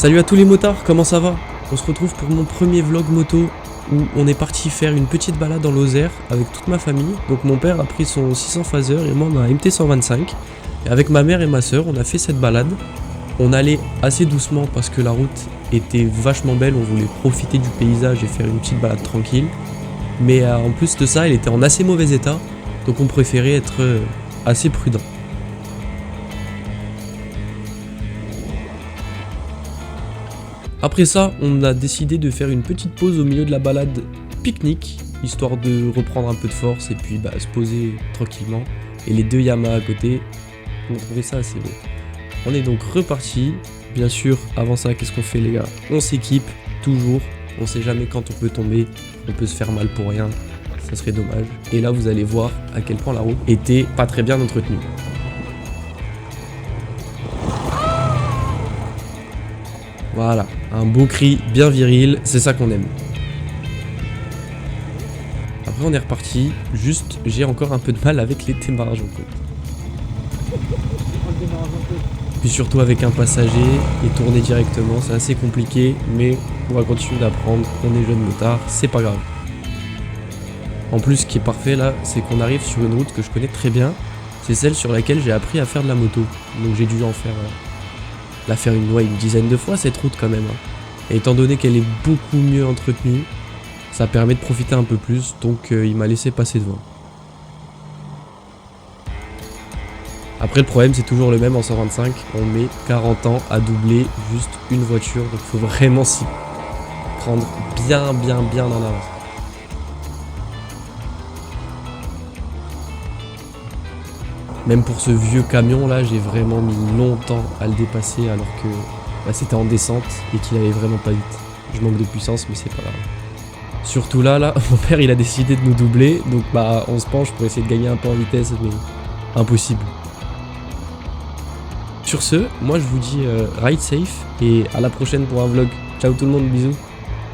Salut à tous les motards, comment ça va? On se retrouve pour mon premier vlog moto où on est parti faire une petite balade dans Lozère avec toute ma famille. Donc mon père a pris son 600 Phaser et moi ma MT125. Et avec ma mère et ma soeur, on a fait cette balade. On allait assez doucement parce que la route était vachement belle, on voulait profiter du paysage et faire une petite balade tranquille. Mais en plus de ça, elle était en assez mauvais état, donc on préférait être assez prudent. Après ça, on a décidé de faire une petite pause au milieu de la balade pique-nique, histoire de reprendre un peu de force et puis se poser tranquillement. Et les deux Yamaha à côté, on a trouvé ça assez beau. On est donc reparti. Bien sûr, avant ça, qu'est-ce qu'on fait les gars? On s'équipe, toujours. On sait jamais quand on peut tomber, on peut se faire mal pour rien, ça serait dommage. Et là, vous allez voir à quel point la route était pas très bien entretenue. Voilà, un beau cri bien viril, c'est ça qu'on aime. Après on est reparti, juste j'ai encore un peu de mal avec les démarrages en côte. Puis surtout avec un passager et tourner directement, c'est assez compliqué, mais on va continuer d'apprendre, on est jeunes motards, c'est pas grave. En plus ce qui est parfait là, c'est qu'on arrive sur une route que je connais très bien, c'est celle sur laquelle j'ai appris à faire de la moto, donc j'ai dû en faire... la faire une dizaine de fois cette route quand même. Et étant donné qu'elle est beaucoup mieux entretenue, ça permet de profiter un peu plus, donc il m'a laissé passer devant. Après le problème c'est toujours le même en 125, on met 40 ans à doubler juste une voiture, donc il faut vraiment s'y prendre bien en avance. Même pour ce vieux camion là, j'ai vraiment mis longtemps à le dépasser alors que c'était en descente et qu'il allait vraiment pas vite. Je manque de puissance mais c'est pas grave. Surtout là, mon père il a décidé de nous doubler, donc on se penche pour essayer de gagner un peu en vitesse mais impossible. Sur ce, moi je vous dis ride safe et à la prochaine pour un vlog. Ciao tout le monde, bisous.